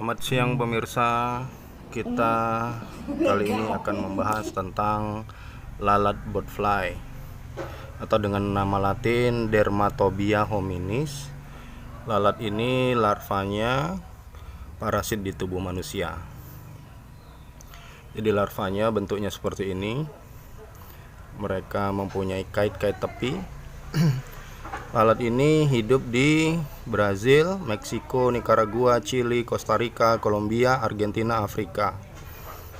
Selamat siang pemirsa. Kita kali ini akan membahas tentang lalat botfly atau dengan nama latin Dermatobia hominis. Lalat ini larvanya parasit di tubuh manusia. Jadi larvanya bentuknya seperti ini. Mereka mempunyai kait-kait tepi. Lalat ini hidup di Brazil, Meksiko, Nicaragua, Chili, Costa Rica, Kolombia, Argentina, Afrika.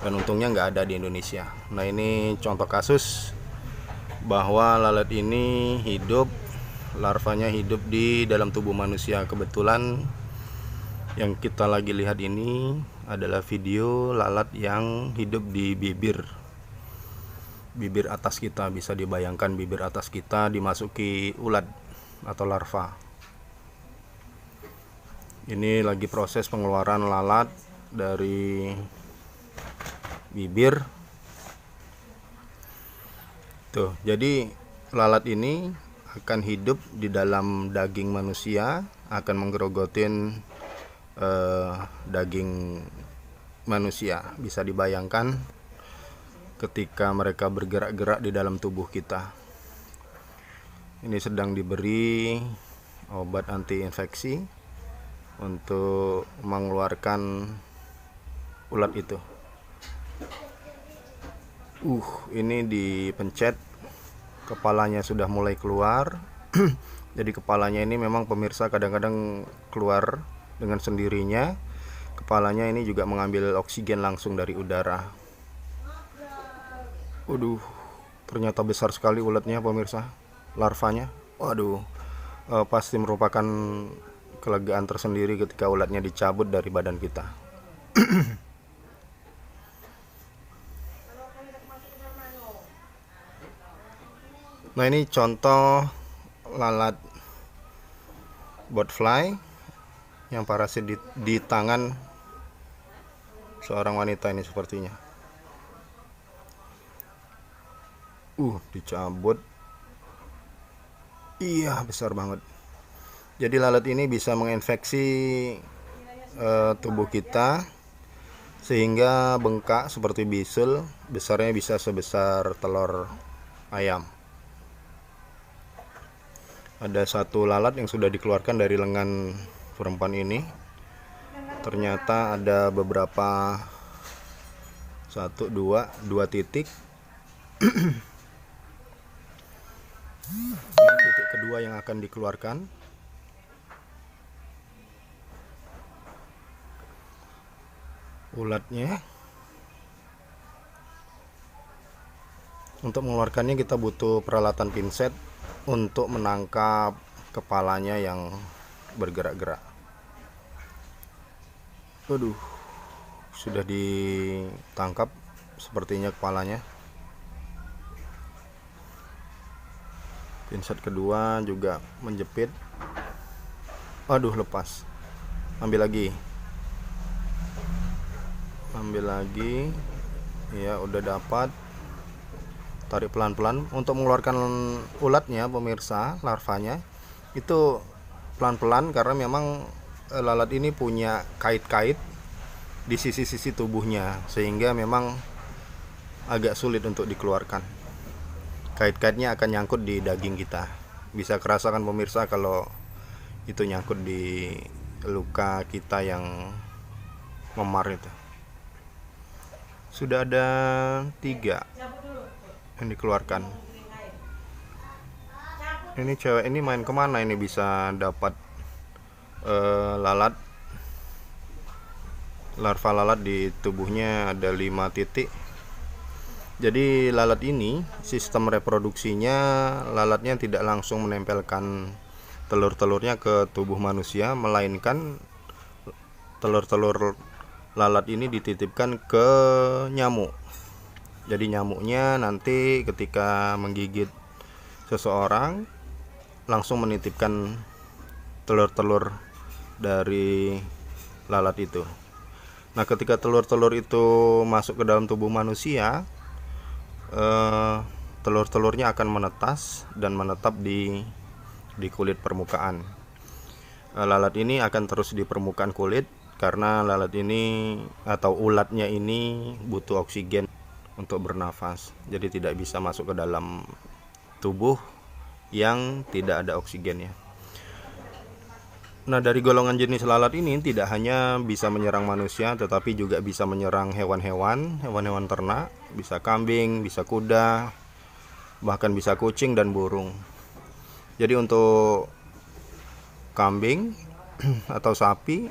Dan untungnya nggak ada di Indonesia. Nah, ini contoh kasus bahwa lalat ini larvanya hidup di dalam tubuh manusia. Kebetulan yang kita lagi lihat ini adalah video lalat yang hidup di bibir atas kita. Bisa dibayangkan bibir atas kita dimasuki ulat atau larva. Ini lagi proses pengeluaran lalat dari bibir. Tuh, jadi lalat ini akan hidup di dalam daging manusia, akan menggerogotin daging manusia. Bisa dibayangkan ketika mereka bergerak-gerak di dalam tubuh kita. Ini sedang diberi obat anti infeksi untuk mengeluarkan ulat itu. Ini dipencet, kepalanya sudah mulai keluar. Jadi kepalanya ini memang pemirsa kadang-kadang keluar dengan sendirinya. Kepalanya ini juga mengambil oksigen langsung dari udara. Ternyata besar sekali ulatnya pemirsa, larvanya. Pasti merupakan kelegaan tersendiri ketika ulatnya dicabut dari badan kita. Nah, ini contoh lalat botfly yang parasit di tangan seorang wanita ini sepertinya. Dicabut. Iya, besar banget. Jadi lalat ini bisa menginfeksi tubuh kita sehingga bengkak seperti bisul. Besarnya bisa sebesar telur ayam. Ada satu lalat yang sudah dikeluarkan dari lengan perempuan ini. Ternyata ada beberapa, dua titik. Ini titik kedua yang akan dikeluarkan. Ulatnya. Untuk mengeluarkannya kita butuh peralatan pinset untuk menangkap kepalanya yang bergerak-gerak. Sudah ditangkap sepertinya kepalanya. Pinset kedua juga menjepit. Lepas. Ambil lagi. Ya, udah dapat. Tarik pelan-pelan untuk mengeluarkan ulatnya pemirsa, larvanya. Itu pelan-pelan karena memang lalat ini punya kait-kait di sisi-sisi tubuhnya, sehingga memang agak sulit untuk dikeluarkan. Kait-kaitnya akan nyangkut di daging kita. Bisa kerasakan pemirsa kalau itu nyangkut di luka kita yang memar itu. Sudah ada 3 yang dikeluarkan. Ini cewek ini main kemana ini bisa dapat larva lalat di tubuhnya ada 5 titik. Jadi lalat ini sistem reproduksinya, lalatnya tidak langsung menempelkan telur-telurnya ke tubuh manusia, melainkan telur-telur lalat ini dititipkan ke nyamuk. Jadi nyamuknya nanti ketika menggigit seseorang langsung menitipkan telur-telur dari lalat itu. Nah, ketika telur-telur itu masuk ke dalam tubuh manusia, telur-telurnya akan menetas dan menetap di kulit permukaan. Lalat ini akan terus di permukaan kulit karena lalat ini atau ulatnya ini butuh oksigen untuk bernafas, jadi tidak bisa masuk ke dalam tubuh yang tidak ada oksigennya. Nah, dari golongan jenis lalat ini tidak hanya bisa menyerang manusia, tetapi juga bisa menyerang hewan-hewan ternak, bisa kambing, bisa kuda, bahkan bisa kucing dan burung. Jadi untuk kambing atau sapi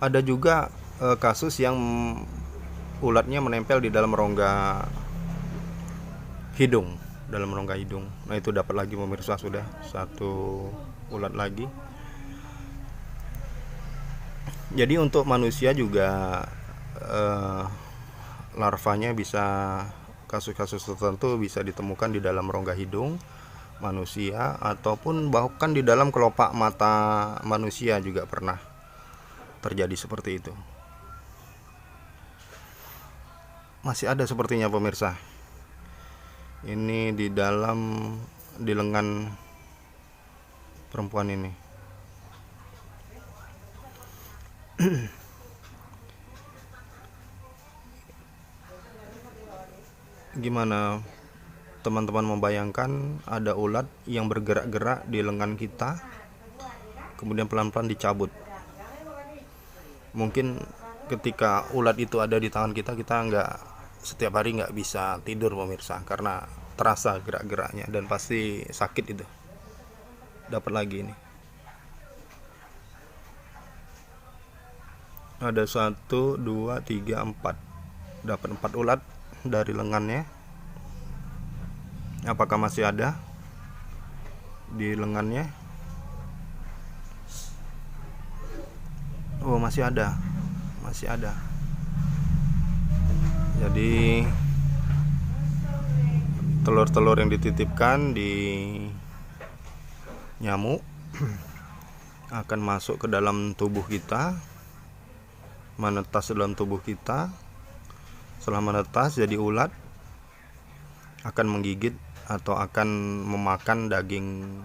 ada juga kasus yang ulatnya menempel di dalam rongga hidung, Nah, itu dapat lagi pemirsa, sudah satu ulat lagi. Jadi untuk manusia juga larvanya bisa, kasus-kasus tertentu bisa ditemukan di dalam rongga hidung manusia, ataupun bahkan di dalam kelopak mata manusia juga pernah terjadi seperti itu. Masih ada sepertinya pemirsa. Ini di lengan perempuan ini. Gimana teman-teman membayangkan ada ulat yang bergerak-gerak di lengan kita, kemudian pelan-pelan dicabut? Mungkin ketika ulat itu ada di tangan kita setiap hari nggak bisa tidur pemirsa, karena terasa gerak-geraknya dan pasti sakit itu. Dapat lagi ini. Ada 1, 2, 3, 4. Dapat 4 ulat dari lengannya. Apakah masih ada di lengannya? Oh, masih ada. Jadi telur-telur yang dititipkan di nyamuk akan masuk ke dalam tubuh kita, menetas dalam tubuh kita. Setelah menetas jadi ulat, akan menggigit atau akan memakan daging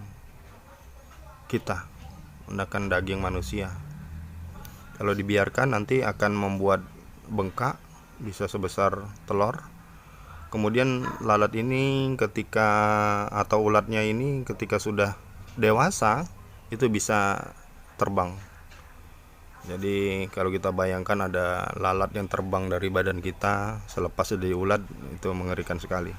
kita, memakan daging manusia. Kalau dibiarkan nanti akan membuat bengkak, bisa sebesar telur. Kemudian lalat ini atau ulatnya ini ketika sudah dewasa itu bisa terbang. Jadi kalau kita bayangkan ada lalat yang terbang dari badan kita selepas jadi ulat, itu mengerikan sekali.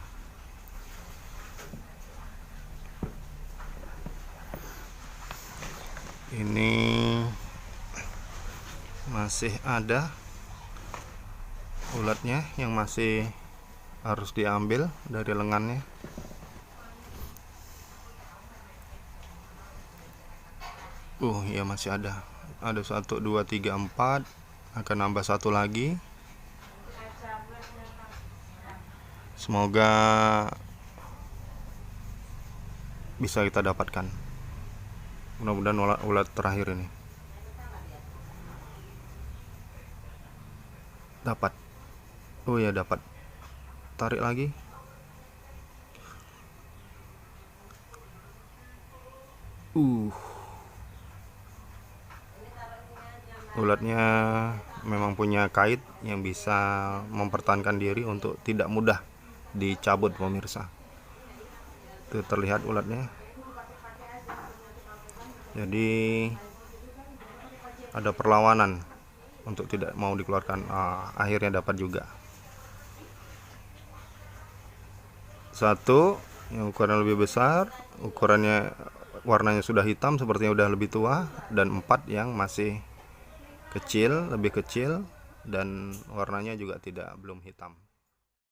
Ini masih ada ulatnya yang masih harus diambil dari lengannya. Ya masih ada. Ada 1, 2, 3, 4. Akan nambah 1 lagi. Semoga bisa kita dapatkan. Mudah-mudahan ulat terakhir ini dapat. Oh ya, dapat. Tarik lagi. Ulatnya memang punya kait yang bisa mempertahankan diri untuk tidak mudah dicabut pemirsa. Itu terlihat ulatnya. Jadi ada perlawanan untuk tidak mau dikeluarkan. Akhirnya dapat juga. 1 yang ukuran lebih besar, warnanya sudah hitam, sepertinya udah lebih tua, dan 4 yang masih lebih kecil, dan warnanya juga belum hitam.